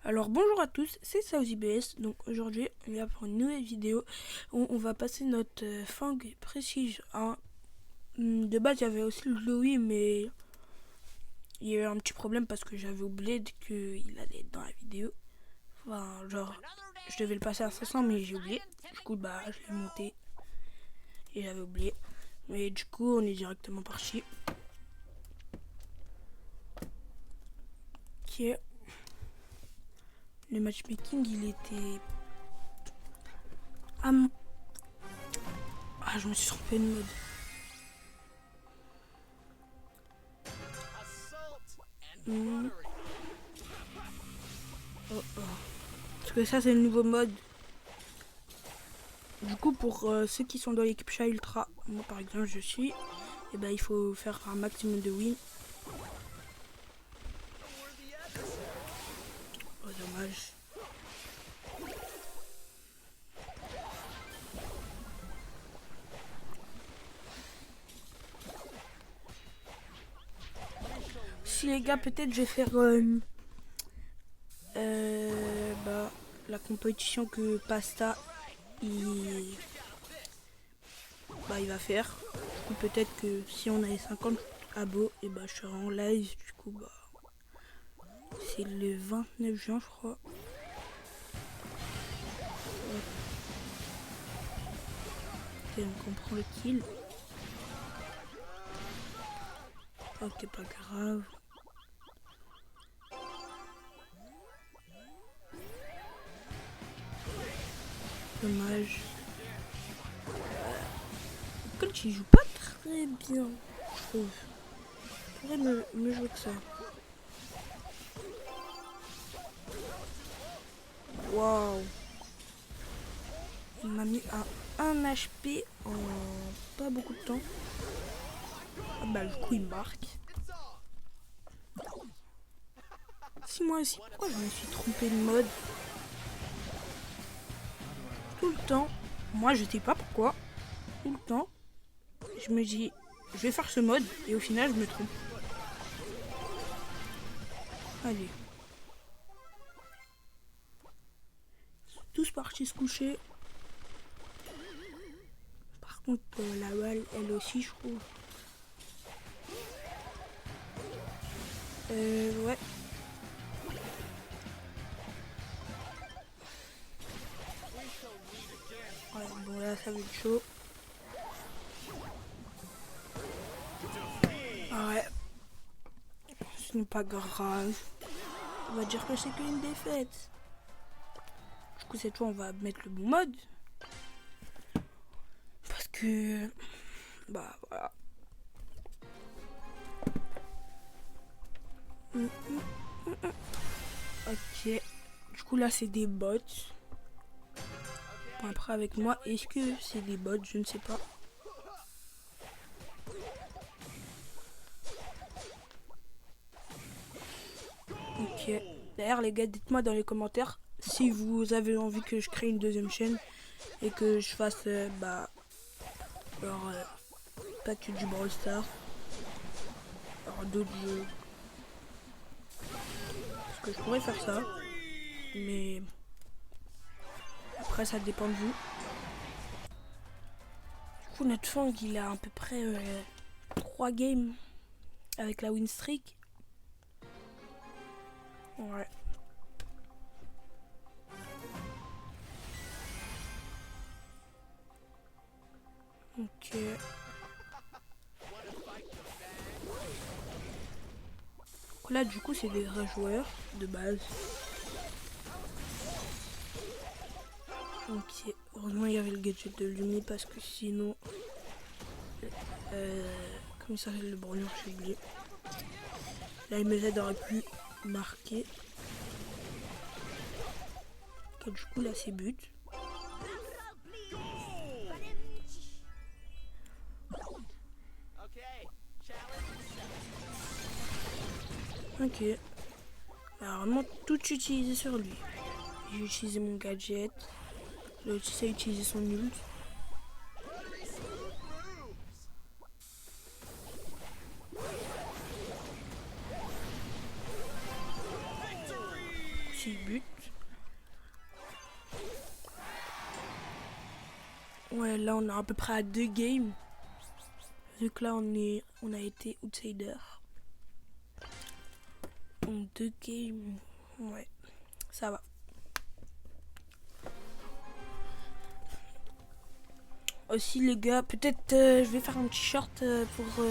Alors bonjour à tous, c'est SaoziBS. Donc aujourd'hui on est là pour une nouvelle vidéo où on va passer notre Fang Prestige 1. De base il y avait aussi le Glowy, mais il y a eu un petit problème parce que j'avais oublié qu'il allait être dans la vidéo. Enfin genre je devais le passer à 500 mais j'ai oublié. Du coup bah je l'ai monté et j'avais oublié. Mais du coup on est directement parti. Qui est le matchmaking, il était je me suis trompé de mode. Parce que ça c'est le nouveau mode. Du coup pour ceux qui sont dans l'équipe Chat Ultra, moi par exemple je suis, et ben il faut faire un maximum de win. Oh dommage. Si les gars, peut-être je vais faire la compétition que Pasta il va faire. Du coup peut-être que si on avait 50 abos, et ben je serai en live. Du coup bah c'est le 29 juin je crois. Ok, donc on prend le kill. Ok, pas grave. Dommage. Coach il joue pas très bien, je trouve. Il pourrait me jouer que ça. Waouh. Il m'a mis à 1 HP en pas beaucoup de temps. Ah bah le coup il marque. Si moi aussi, pourquoi je me suis trompé de mode tout le temps? Moi je sais pas pourquoi. Tout le temps, je me dis je vais faire ce mode et au final je me trompe. Allez. Tous partis se coucher. Par contre la balle elle aussi je trouve. Ouais. Ouais, bon là ça va être chaud. Ouais. Ce n'est pas grave. On va dire que c'est qu'une défaite. Du coup cette fois on va mettre le bon mode. Parce que bah voilà. Ok. Du coup là c'est des bots. Bon, après avec moi, est-ce que c'est des bots? Je ne sais pas. Ok. D'ailleurs les gars, dites-moi dans les commentaires si vous avez envie que je crée une deuxième chaîne et que je fasse pas que du Brawl Stars, alors d'autres jeux. Parce que je pourrais faire ça, mais après ça dépend de vous. Du coup notre Fang il a à peu près 3 games avec la win streak. Ouais. Ok. Là du coup c'est des vrais joueurs de base. Ok, heureusement il y avait le gadget de Lumi parce que sinon comme il s'appelle le brûlure, j'ai oublié. Là il me aurait pu marquer. Ok, du coup là c'est but. Ok. Alors vraiment tout utilisé sur lui. J'ai utilisé mon gadget. L'autre a utilisé son ult. 6 buts. Ouais, là on est à peu près à 2 games. Vu que là on a été outsider. Donc 2 games, ouais, ça va. Aussi les gars, peut-être je vais faire un petit short pour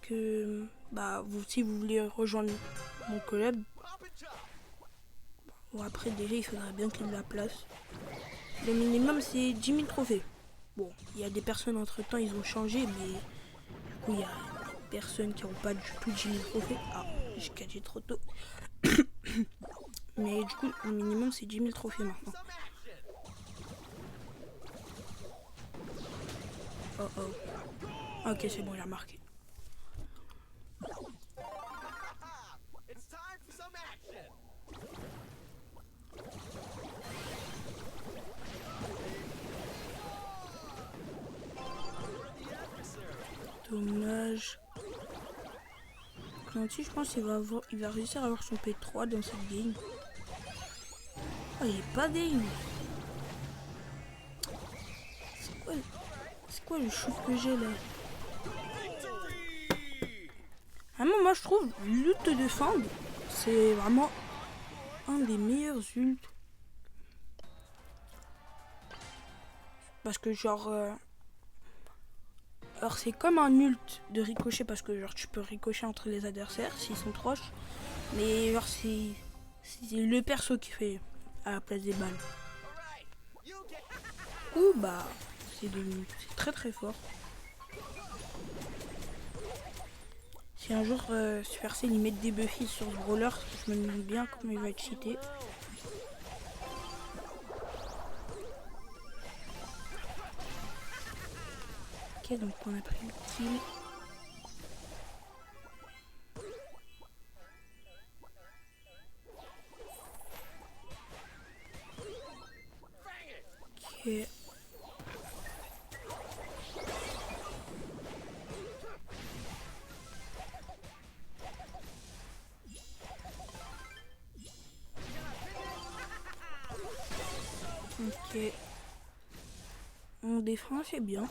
que vous, si vous voulez rejoindre mon club. Bon, après déjà il faudrait bien qu'il y ait de la place. Le minimum c'est 10 000 trophées. Bon, il y a des personnes entre temps ils ont changé, mais du coup il y a des personnes qui n'ont pas du tout 10 000 trophées. Ah, j'ai catché trop tôt. Mais du coup le minimum c'est 10 000 trophées maintenant. Oh oh. Ok, c'est bon, il a marqué. Dommage. Clanty, je pense qu'il va réussir à avoir son P3 dans cette game. Oh, il est pas game. C'est quoi le shoot que j'ai là? Vraiment, moi je trouve l'ult de Fang, c'est vraiment un des meilleurs ults. Parce que genre... alors c'est comme un ult de ricochet parce que genre tu peux ricocher entre les adversaires s'ils sont proches. Mais genre c'est le perso qui fait à la place des balles. Ou bah c'est très très fort. Si un jour Supercell ils mettent des buffs sur ce brawler, je me demande bien comment il va être cheaté. Ok, donc on a pris le kill. Ok. Ok. On défend assez bien.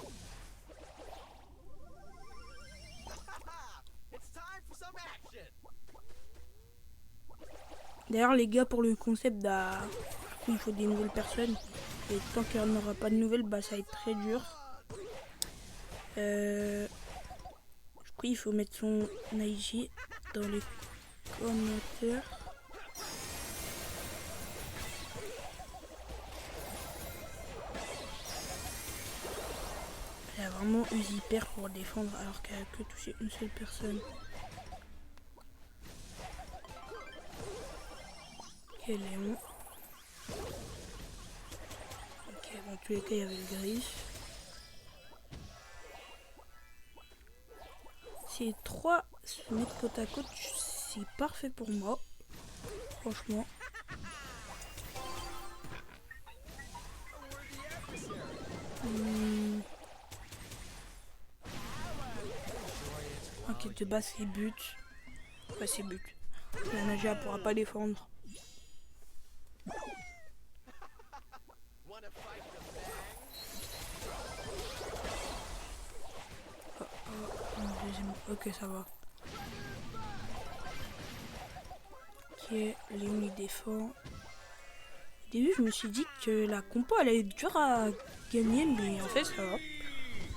D'ailleurs les gars, pour le concept il faut des nouvelles personnes. Et tant qu'il n'y en aura pas de nouvelles, ça va être très dur. Du coup il faut mettre son IG dans les commentaires. Elle a vraiment eu hyper pour défendre alors qu'elle a que touché une seule personne. Ok, Léon. Ok, dans tous les cas il y avait le gris. Si les 3 se mettent côte à côte, c'est parfait pour moi. Franchement. Ok, de base c'est but. Ouais, c'est but. La Naja pourra pas défendre. Ok, ça va. Ok, Léon il défend. Au début, je me suis dit que la compo elle allait être dure à gagner, mais en fait, ça va.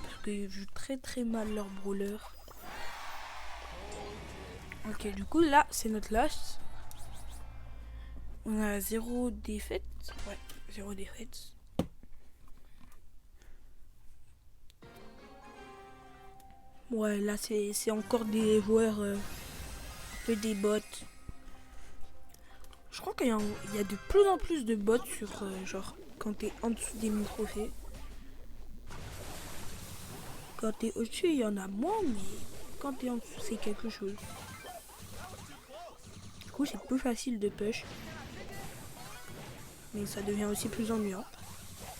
Parce qu'ils jouent très très mal leur brawler. Ok, du coup, là, c'est notre last. On a 0 défaite. Ouais, 0 défaite. Ouais, là, c'est encore des joueurs un peu des bots. Je crois qu'il y a de plus en plus de bots sur genre quand t'es en dessous des 1000 trophées. Quand t'es au-dessus, il y en a moins, mais quand t'es en dessous, c'est quelque chose. Du coup, c'est plus facile de push. Mais ça devient aussi plus ennuyant.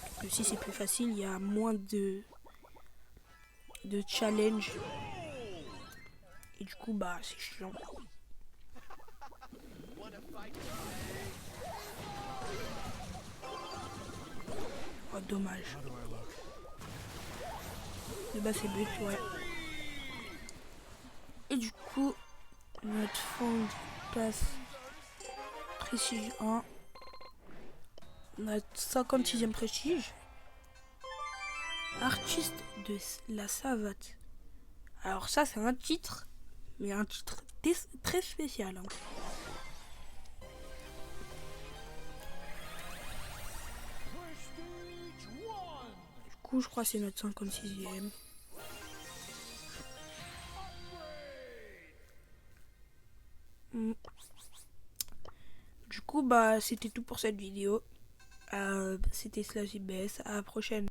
Parce que si c'est plus facile, il y a moins de challenge. Et du coup, c'est chiant. dommage. Et bah c'est but, ouais. Et du coup, notre fond passe prestige 1. Notre 56e prestige. Artiste de la savate. Alors ça c'est un titre, mais un titre très spécial. Hein. Du coup je crois que c'est notre 56e. Du coup bah c'était tout pour cette vidéo. C'était SlashJBS, à la prochaine.